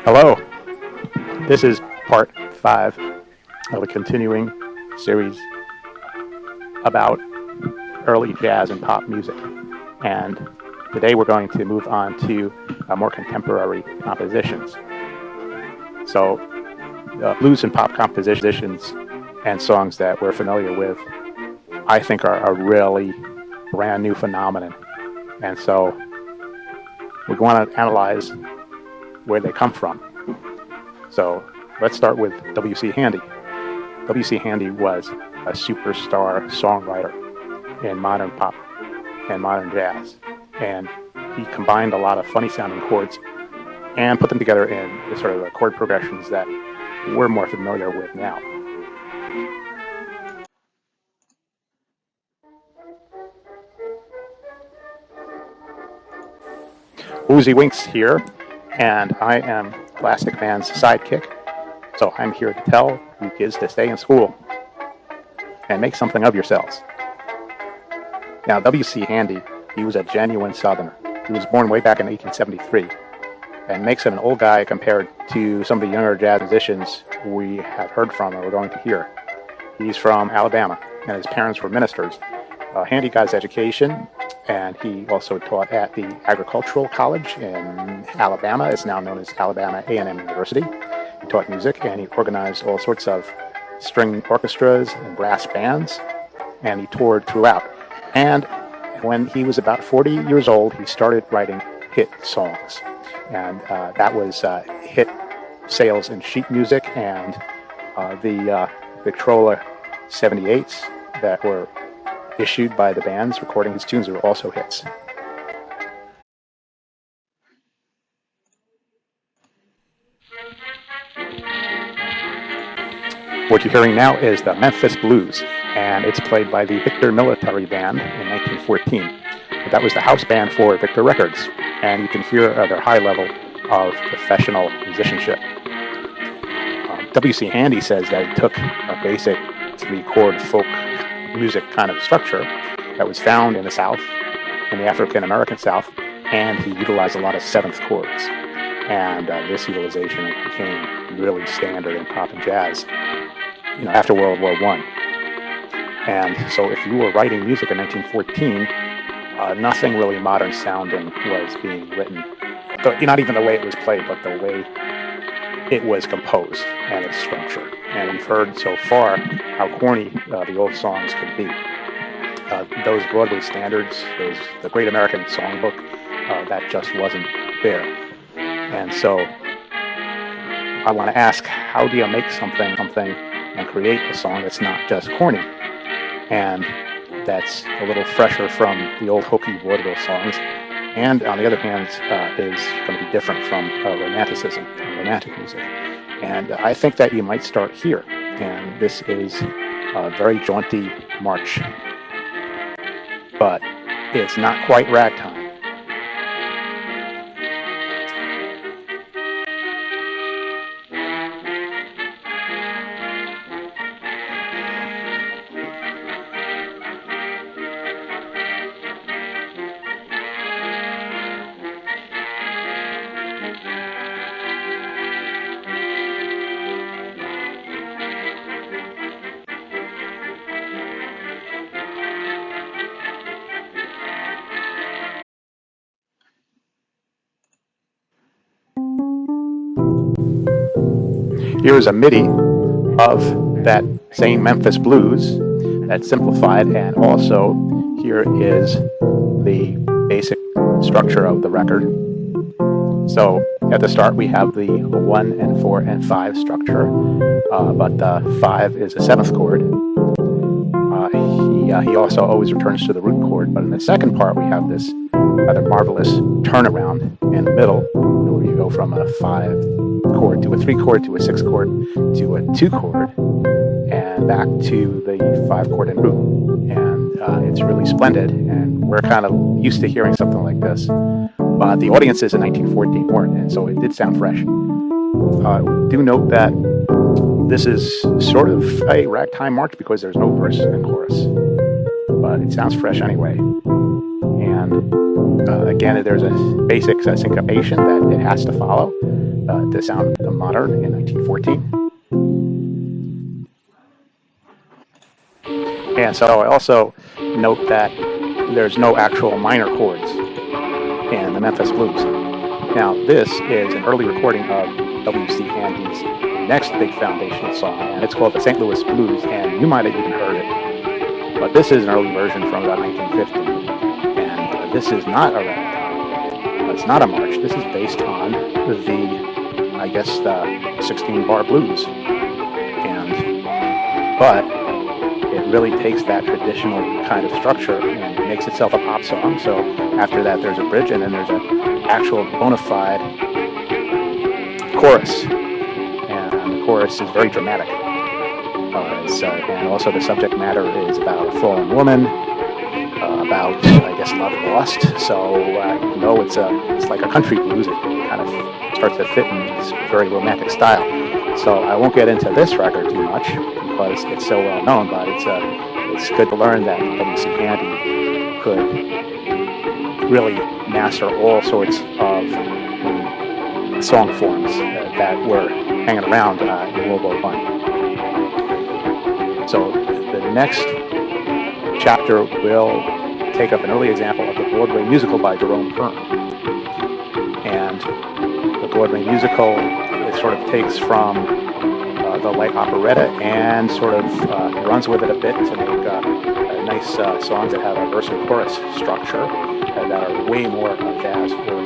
Hello, this is part 5 of a continuing series about early jazz and pop music. And today we're going to move on to more contemporary compositions. So blues and pop compositions and songs that we're familiar with, I think are a really brand new phenomenon. And so we want to analyze where they come from. So let's start with W.C. Handy. W.C. Handy was a superstar songwriter in modern pop and modern jazz. And he combined a lot of funny sounding chords and put them together in sort of the chord progressions that we're more familiar with now. Woozy Winks here, and I am Plastic Man's sidekick. So I'm here to tell you kids to stay in school and make something of yourselves. Now, W.C. Handy, he was a genuine Southerner. He was born way back in 1873 and makes him an old guy compared to some of the younger jazz musicians we have heard from and we're going to hear. He's from Alabama, and his parents were ministers. Handy got his education, and he also taught at the Agricultural College in Alabama. It's now known as Alabama A&M University. He taught music, and he organized all sorts of string orchestras and brass bands, and he toured throughout. And when he was about 40 years old, he started writing hit songs. And that was hit sales in sheet music, and the Victrola 78s that were issued by the bands recording his tunes were also hits. What you're hearing now is the Memphis Blues, and it's played by the Victor Military Band in 1914. That was the house band for Victor Records, and you can hear their high level of professional musicianship. W.C. Handy says that he took a basic 3-chord folk music kind of structure that was found in the South, in the African American South, and he utilized a lot of 7th chords. And this utilization became really standard in pop and jazz, after World War I. And so if you were writing music in 1914, nothing really modern sounding was being written. Not even the way it was played, but the way it was composed and its structure. And we've heard so far how corny the old songs could be. Those Broadway standards, the Great American Songbook, that just wasn't there. And so I want to ask, how do you make something and create a song that's not just corny and that's a little fresher from the old hokey vaudeville songs, and on the other hand is going to be different from romanticism and romantic music? And I think that you might start here. And this is a very jaunty march, but it's not quite ragtime. Here's a MIDI of that same Memphis Blues that's simplified, and also here is the basic structure of the record. So at the start we have the 1 and 4 and 5 structure, but the 5 is a 7th chord. He also always returns to the root chord, but in the second part we have this rather marvelous turnaround in the middle, where you go from a 5 chord to a 3 chord to a 6 chord to a 2 chord and back to the 5 chord and root. And it's really splendid, and we're kind of used to hearing something like this, but the audiences in 1914 weren't, and so it did sound fresh. Do note that this is sort of a ragtime march because there's no verse and chorus, but it sounds fresh anyway. And again, there's a basic syncopation that it has to follow, to sound modern in 1914. And so I also note that there's no actual minor chords in the Memphis Blues. Now, this is an early recording of W.C. Handy's next big foundational song, and it's called the St. Louis Blues, and you might have even heard it. But this is an early version from about 1950, and this is not a ragtime. It's not a march. This is based on the 16-bar blues. But it really takes that traditional kind of structure and makes itself a pop song. So after that, there's a bridge, and then there's an actual bona fide chorus. And the chorus is very dramatic. And also the subject matter is about a fallen woman, about, love lost. So even though it's like a country blues, it kind of starts to fit in this very romantic style. So I won't get into this record too much because it's so well known, but it's good to learn that W.C. Handy could really master all sorts of song forms that were hanging around in World War I. So the next chapter will take up an early example of the Broadway musical by Jerome Kern. And the Broadway musical, it sort of takes from the light operetta and sort of runs with it a bit to make nice songs that have a verse and chorus structure that are way more jazz or